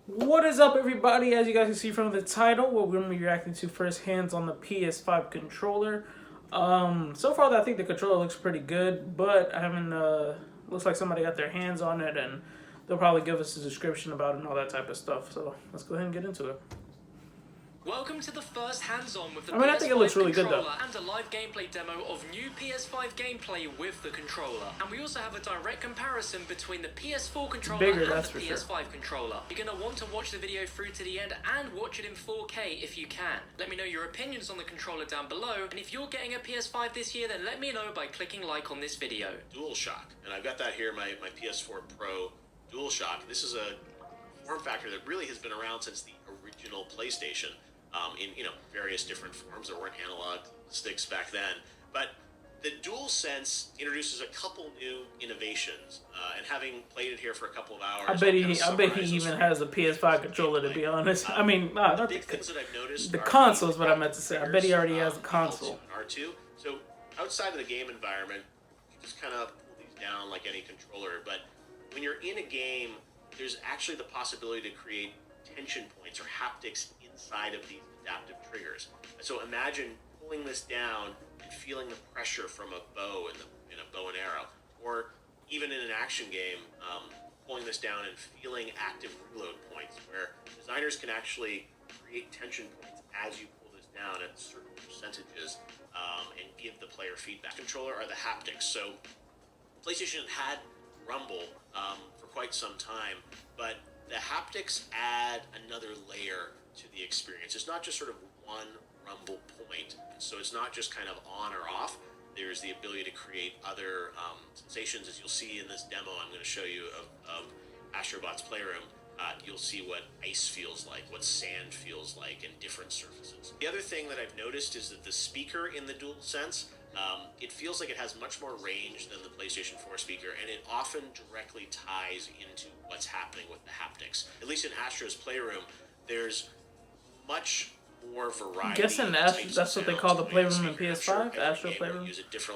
What is up, everybody? As you guys can see from the title, what we're going to be reacting to first hands on the PS5 controller. So far, I think the controller looks pretty good, but I haven't. Looks like somebody got their hands on it, and they'll probably give us a description about it and all that type of stuff. So let's go ahead and get into it. Welcome to the first hands-on with the I PS5 think it looks really good, controller though. and a live gameplay demo of new PS5 gameplay with the controller. And we also have a direct comparison between the PS4 controller Bigger, and that's the for sure. PS5 controller. You're going to want to watch the video through to the end and watch it in 4K if you can. Let me know your opinions on the controller down below, and if you're getting a PS5 this year, then let me know by clicking like on this video. DualShock, and I've got that here, my PS4 Pro DualShock. This is a form factor that really has been around since the original PlayStation. In various different forms. There weren't analog sticks back then, but the DualSense introduces a couple new innovations. And having played it here for a couple of hours, I bet he even has a PS5 controller. To be honest, I mean, not big things that I've noticed. The console is what I meant to say. I bet he already has a console. R2. So outside of the game environment, you just kind of pull these down like any controller. But when you're in a game, there's actually the possibility to create tension points or haptics inside of these adaptive triggers. So imagine pulling this down and feeling the pressure from a bow in a bow and arrow, or even in an action game, pulling this down and feeling active reload points, where designers can actually create tension points as you pull this down at certain percentages and give the player feedback. Controller are the haptics. So PlayStation had Rumble for quite some time, but the haptics add another layer to the experience. It's not just sort of one rumble point. So it's not just kind of on or off. There's the ability to create other sensations, as you'll see in this demo I'm going to show you of Astrobot's Playroom. You'll see what ice feels like, what sand feels like in different surfaces. The other thing that I've noticed is that the speaker in the DualSense, it feels like it has much more range than the PlayStation 4 speaker, and it often directly ties into what's happening with the haptics. At least in Astro's Playroom, there's much more variety. I'm guessing that's what they call the Playroom in PS5, the Astro Playroom.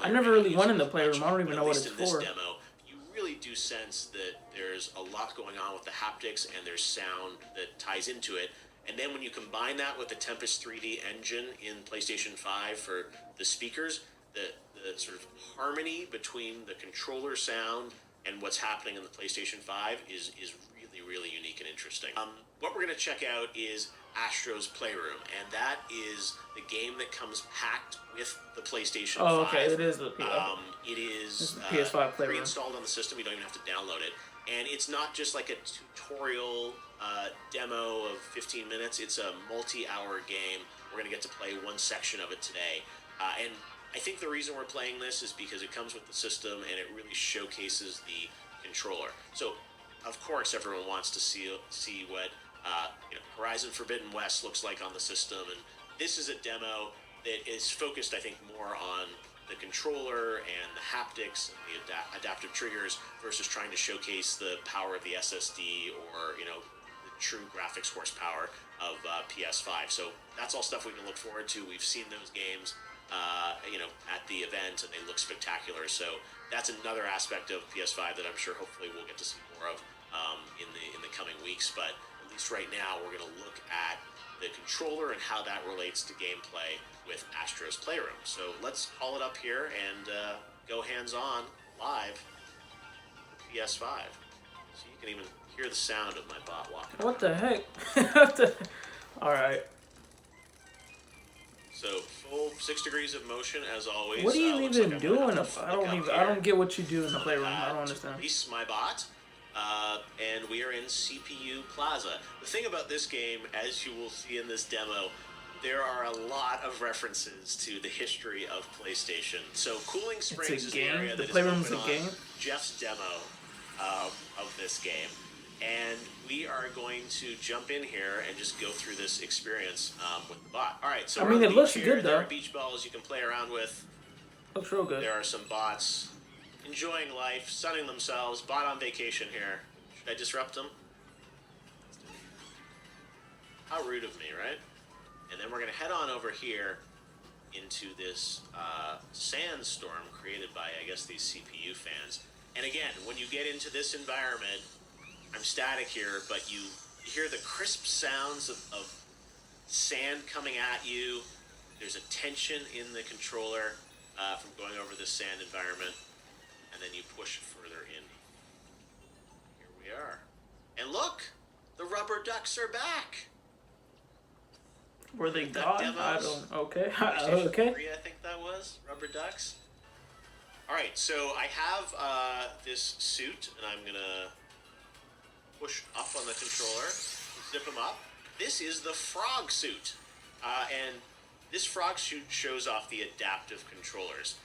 I never really went in the Playroom. I don't even know what it's for. This demo, you really do sense that there's a lot going on with the haptics, and there's sound that ties into it. And then when you combine that with the Tempest 3D engine in PlayStation 5 for the speakers, the sort of harmony between the controller sound and what's happening in the PlayStation 5 is really, really unique and interesting. What we're going to check out is Astro's Playroom, and that is the game that comes packed with the PlayStation 5. Oh, okay, it is the it is the PS5 Playroom. pre-installed on the system. You don't even have to download it. And it's not just like a tutorial demo of 15 minutes. It's a multi-hour game. We're going to get to play one section of it today. And I think the reason we're playing this is because it comes with the system and it really showcases the controller. So, of course, everyone wants to see what Horizon Forbidden West looks like on the system. And this is a demo that is focused, I think, more on the controller and the haptics and the adaptive triggers versus trying to showcase the power of the SSD or, the true graphics horsepower of PS5. So that's all stuff we can look forward to. We've seen those games, at the event, and they look spectacular. So that's another aspect of PS5 that I'm sure hopefully we'll get to see more of in the coming weeks. But at least right now, we're going to look at the controller and how that relates to gameplay with Astro's Playroom. So let's call it up here and go hands-on live with PS5. So you can even hear the sound of my bot walking. What the heck? All right. So full 6 degrees of motion as always. What are you even like doing? I don't get what you do in the Playroom. I don't understand. Release my bot. And we are in CPU Plaza. The thing about this game, as you will see in this demo, there are a lot of references to the history of PlayStation. So Cooling Springs is the area that is open on Jeff's demo of this game. And we are going to jump in here and just go through this experience with the bot. All right, so it looks good, though. There are beach balls you can play around with. Looks real good. There are some bots enjoying life, sunning themselves, bot on vacation here. Should I disrupt them? How rude of me, right? And then we're going to head on over here into this sandstorm created by, I guess, these CPU fans. And again, when you get into this environment, I'm static here, but you You hear the crisp sounds of sand coming at you. There's a tension in the controller from going over this sand environment, and then you push further in. Here we are. And look, the rubber ducks are back. Were they Got gone? I demos. don't. Okay. PlayStation Okay. 3, I think that was rubber ducks. All right, so I have this suit, and I'm gonna push up on the controller, zip them up. This is the frog suit, and this frog suit shows off the adaptive controllers.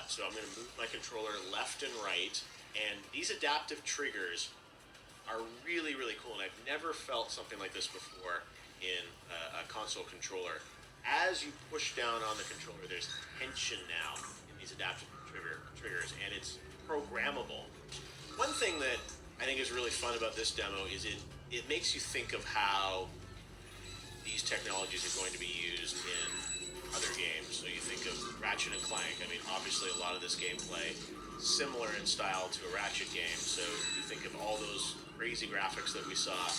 So I'm gonna move my controller left and right, and these adaptive triggers are really, really cool, and I've never felt something like this before in a console controller. As you push down on the controller, there's tension now in these adaptive triggers, and it's programmable. One thing that I think is really fun about this demo is it makes you think of how these technologies are going to be used in other games. So you think of Ratchet and Clank. I mean, obviously a lot of this gameplay similar in style to a Ratchet game. So you think of all those crazy graphics that we saw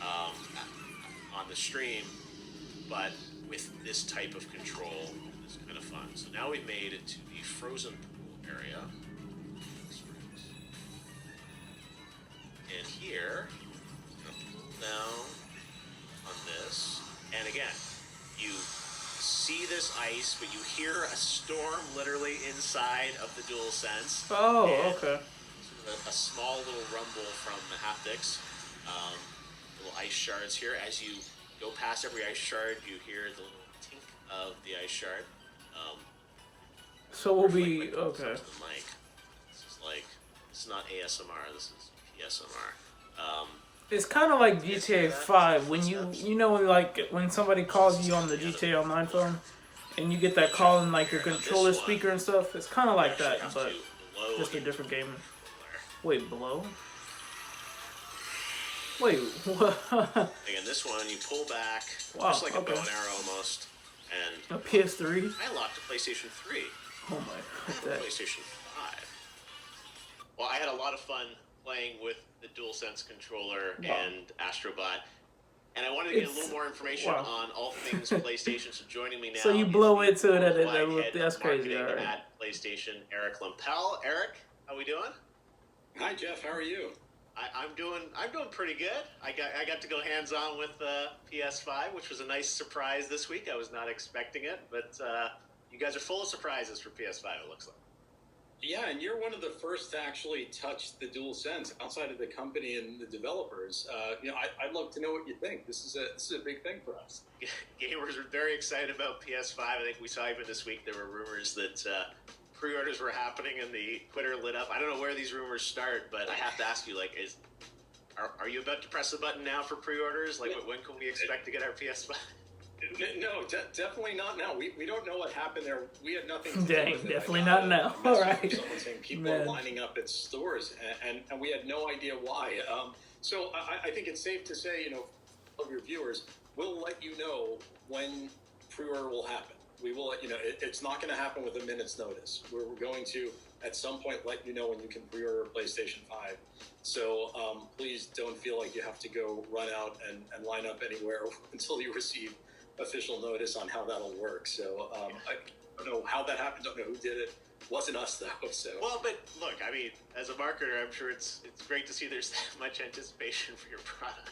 on the stream, but with this type of control, it's kind of fun. So now we've made it to the frozen pool area. And here, pull down on this, and again, you see this ice, but you hear a storm literally inside of the DualSense. Oh, and okay. Sort of a small little rumble from the haptics. Little ice shards here. As you go past every ice shard, you hear the little tink of the ice shard. So we'll be okay. This is not ASMR. This is PSMR. It's kind of like GTA 5 when you know like when somebody calls you on the GTA Online phone, and you get that call in like your controller speaker and stuff. It's kind of like that, but just a different game. Wait, blow? Wait, what? Again, this one you pull back, just like a bow and arrow almost, and a PS3. I unlocked a PlayStation 3. Oh my! I have a PlayStation 5. Well, I had a lot of fun playing with the DualSense controller and Astrobot, and I wanted to get a little more information on all things PlayStation. So joining me now. So you blow into it, and that's crazy. All right. At PlayStation, Eric Lempel. Eric, how we doing? Hi Jeff, how are you? I'm doing pretty good. I got to go hands-on with the PS5, which was a nice surprise this week. I was not expecting it, but you guys are full of surprises for PS5. It looks like. Yeah, and you're one of the first to actually touch the DualSense outside of the company and the developers. I'd love to know what you think. This is a big thing for us. Gamers are very excited about PS5. I think we saw even this week there were rumors that pre-orders were happening and the Twitter lit up. I don't know where these rumors start, but I have to ask you, are you about to press the button now for pre-orders? Like, when can we expect to get our PS5? No, definitely not now. We don't know what happened there. We had nothing to do Dang, with it. definitely not now. All right. Someone saying people are lining up at stores, and we had no idea why. So I think it's safe to say, of your viewers, we'll let you know when pre-order will happen. We will let you know. It's not going to happen with a minute's notice. We're going to, at some point, let you know when you can pre-order a PlayStation 5. So please don't feel like you have to go run out and line up anywhere until you receive official notice on how that'll work. So I don't know how that happened. Don't know who did it. Wasn't us though. So well, but look, I mean, as a marketer, I'm sure it's great to see there's that much anticipation for your product.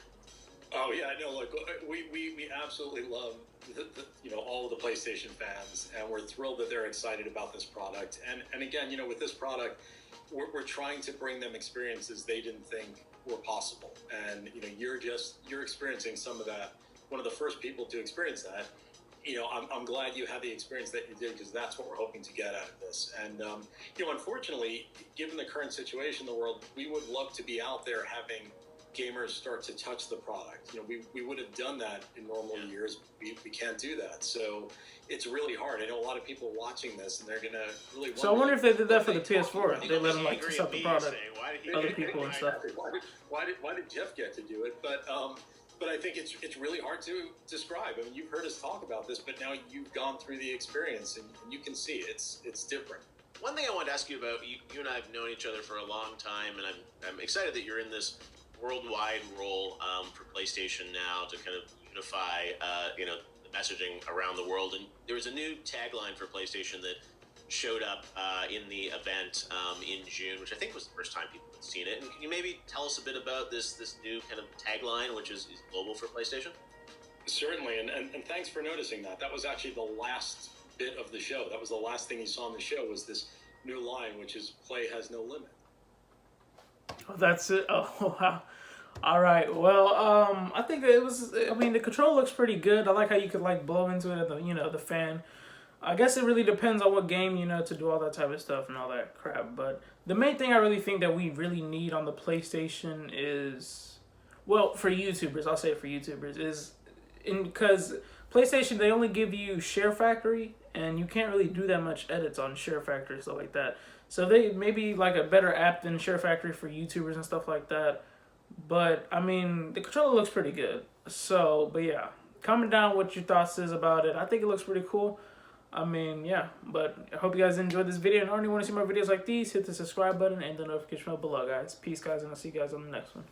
Oh yeah, no. Look, we absolutely love all of the PlayStation fans, and we're thrilled that they're excited about this product. And again, with this product, we're trying to bring them experiences they didn't think were possible. And you're experiencing some of that. One of the first people to experience that. I'm glad you had the experience that you did, because that's what we're hoping to get out of this. And unfortunately, given the current situation in the world, we would love to be out there having gamers start to touch the product. We would have done that in normal years. We can't do that. So it's really hard. I know a lot of people watching this, and they're going to really wonder. So I wonder if they did that for the PS4. They let them touch up the product. Saying, other people and stuff. Why did Jeff get to do it? But I think it's really hard to describe. I mean, you've heard us talk about this, but now you've gone through the experience, and you can see it's different. One thing I wanted to ask you about, you and I have known each other for a long time, and I'm excited that you're in this worldwide role for PlayStation now to kind of unify, the messaging around the world. And there was a new tagline for PlayStation that showed up in the event in June, which I think was the first time people had seen it. And can you maybe tell us a bit about this new kind of tagline, which is global for PlayStation? Certainly, and thanks for noticing that. That was actually the last bit of the show. That was the last thing you saw on the show, was this new line, which is "Play has no limit." Oh, that's it. Oh, wow. All right. Well, I think it was. I mean, the control looks pretty good. I like how you could like blow into it, the fan. I guess it really depends on what game, to do all that type of stuff and all that crap. But the main thing I really think that we really need on the PlayStation is, well, for YouTubers, I'll say it for YouTubers, is because PlayStation, they only give you Share Factory, and you can't really do that much edits on Share Factory, stuff like that. So they maybe like a better app than Share Factory for YouTubers and stuff like that. But I mean, the controller looks pretty good. So, but yeah, comment down what your thoughts is about it. I think it looks pretty cool. I mean, yeah, but I hope you guys enjoyed this video. And if you want to see more videos like these, hit the subscribe button and the notification bell below, guys. Peace, guys, and I'll see you guys on the next one.